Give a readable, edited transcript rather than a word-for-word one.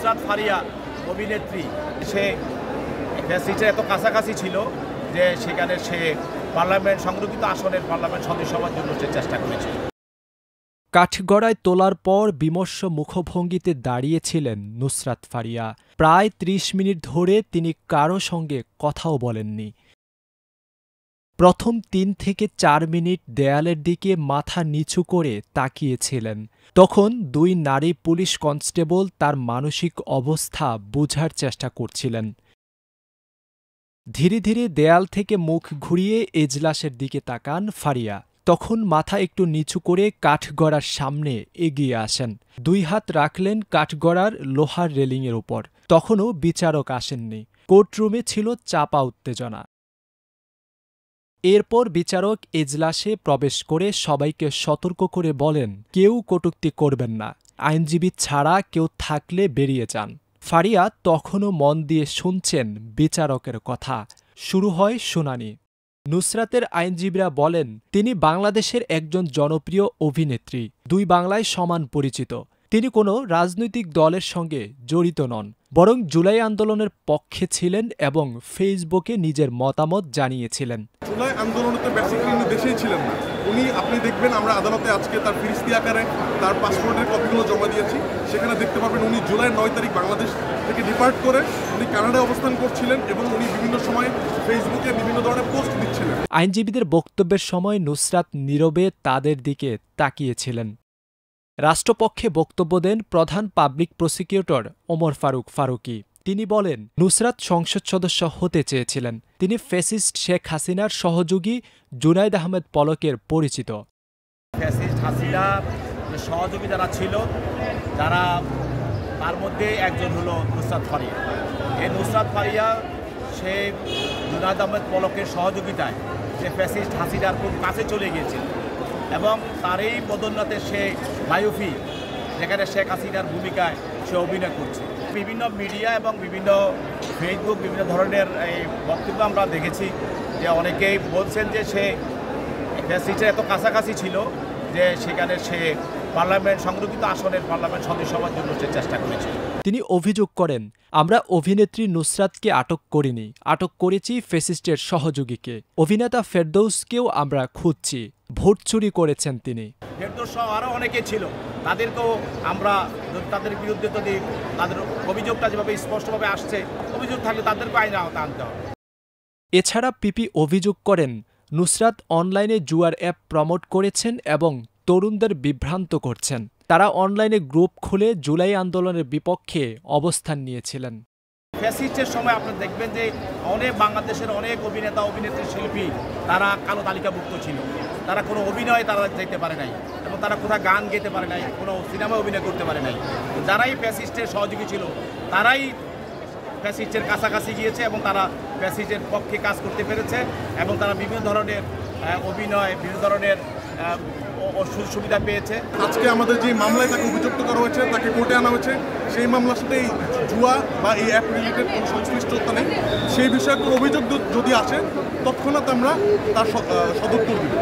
নুসরাত ফারিয়া অভিনেত্রী, সে ফ্যাসিস্টের এত কাছাকাছি ছিল যে সেখানে সে পার্লামেন্ট সংরক্ষিত আসনের পার্লামেন্ট সদস্য হওয়ার জন্য সে চেষ্টা করেছিল। কাঠগড়ায় তোলার পর বিমর্ষ মুখভঙ্গিতে দাঁড়িয়েছিলেন নুসরাত ফারিয়া। প্রায় ৩০ মিনিট ধরে তিনি কারো সঙ্গে কথাও বলেননি। প্রথম ৩ থেকে ৪ মিনিট দেয়ালের দিকে মাথা নিচু করে তাকিয়েছিলেন। তখন ২ নারী পুলিশ কনস্টেবল তার মানসিক অবস্থা বুঝার চেষ্টা করছিলেন। ধীরে ধীরে দেয়াল থেকে মুখ ঘুরিয়ে এজলাসের দিকে তাকান ফারিয়া। তখন মাথা একটু নিচু করে কাঠগড়ার সামনে এগিয়ে আসেন। ২ হাত রাখলেন কাঠগড়ার লোহার রেলিংয়ের উপর। তখনও বিচারক আসেননি। কোর্টরুমে ছিল চাপা উত্তেজনা। এরপর বিচারক এজলাসে প্রবেশ করে সবাইকে সতর্ক করে বলেন, কেউ কটূক্তি করবেন না, আইনজীবী ছাড়া কেউ থাকলে বেরিয়ে যান। ফারিয়া তখনও মন দিয়ে শুনছেন বিচারকের কথা। শুরু হয় শুনানি। নুসরাতের আইনজীবীরা বলেন, তিনি বাংলাদেশের একজন জনপ্রিয় অভিনেত্রী, ২ বাংলায় সমান পরিচিত। তিনি কোনো রাজনৈতিক দলের সঙ্গে জড়িত নন, বরং জুলাই আন্দোলনের পক্ষে ছিলেন এবং ফেসবুকে নিজের মতামত জানিয়েছিলেন। জুলাই আন্দোলনে তো বেসিক্যালি উনি দেশেই ছিলেন না। উনি, আপনি দেখবেন আমরা আদালতে আজকে তার ফিরিস্তি আকারে তার পাসপোর্টের কপিগুলো জমা দিয়েছি। সেখানে দেখতে পাবেন উনি জুলাই ৯ তারিখ বাংলাদেশ থেকে ডিপার্ট করে উনি কানাডায় অবস্থান করছিলেন এবং উনি বিভিন্ন সময় ফেসবুকে বিভিন্ন ধরনের পোস্ট দিচ্ছিলেন। আইনজীবীদের বক্তব্যের সময় নুসরাত নীরবে তাদের দিকে তাকিয়েছিলেন। রাষ্ট্রপক্ষে বক্তব্য দেন প্রধান পাবলিক প্রসিকিউটর ওমর ফারুক ফারুকী। তিনি বলেন, নুসরাত সংসদ সদস্য হতে চেয়েছিলেন। তিনি ফ্যাসিস্ট শেখ হাসিনার সহযোগী জুনাইদ আহমেদ পলকের পরিচিত। ফ্যাসিস্ট হাসিনার যে সহযোগী যারা ছিল, যারা তার মধ্যে একজন হলো নুসরাত ফারিয়া। এই নুসরাত ফারিয়া সে জুনাইদ আহমেদ পলকের সহযোগিতায় সে ফ্যাসিস্ট হাসিনার খুব কাছে চলে গিয়েছিল এবং তারই পদোন্নতে সে বায়োপি, যেখানে শেখ হাসিনার ভূমিকায় সে অভিনয় করছে। বিভিন্ন মিডিয়া এবং বিভিন্ন ফেসবুক বিভিন্ন ধরনের এই বক্তব্য আমরা দেখেছি যে অনেকেই বলছেন যে সে ফ্যাসিস্টের এত কাছাকাছি ছিল যে সেখানে সে পার্লামেন্ট সংরক্ষিত আসনের পার্লামেন্ট সদস্য হওয়ার জন্য সে চেষ্টা করেছিল। তিনি অভিযোগ করেন, আমরা অভিনেত্রী নুসরাতকে আটক করিনি, আটক করেছি ফ্যাসিস্টের সহযোগীকে। অভিনেতা ফেরদৌসকেও আমরা খুঁজছি। ভোট চুরি করেছেন তিনি। ফেরদৌস সহ আরও অনেকে ছিল, তাদেরকেও আমরা তাদের বিরুদ্ধে যদি তাদের অভিযোগটা যেভাবে স্পষ্টভাবে আসছে, অভিযোগ থাকলে তাদেরকে আইনে আওতায় আনতে হবে। এছাড়া পিপি অভিযোগ করেন, নুসরাত অনলাইনে জুয়ার অ্যাপ প্রমোট করেছেন এবং তরুণদের বিভ্রান্ত করছেন। তারা অনলাইনে গ্রুপ খুলে জুলাই আন্দোলনের বিপক্ষে অবস্থান নিয়েছিলেন। ফ্যাসিস্টের সময় আপনারা দেখবেন যে অনেক বাংলাদেশের অনেক অভিনেতা অভিনেত্রী শিল্পী তারা কালো তালিকাভুক্ত ছিল। তারা কোনো অভিনয়ে তারা যেতে পারে নাই এবং তারা কোথাও গান গেতে পারে নাই, কোনো সিনেমায় অভিনয় করতে পারে নাই। যারাই ফ্যাসিস্টের সহযোগী ছিল তারাই ফ্যাসিস্টের কাছাকাছি গিয়েছে এবং তারা ফ্যাসিস্টের পক্ষে কাজ করতে পেরেছে এবং তারা বিভিন্ন ধরনের অভিনয়, বিভিন্ন ধরনের সুবিধা পেয়েছে। আজকে আমাদের যে মামলায় তাকে অভিযুক্ত করা হয়েছে, তাকে কোর্টে আনা হয়েছে, সেই মামলার সাথে এই জুয়া বা এই অ্যাপ রিলেটেড কোনো সংশ্লিষ্টতা নেই। সেই বিষয়ে কোনো অভিযোগ যদি আসে তৎক্ষণাৎ আমরা তার সদুত্তর দিব।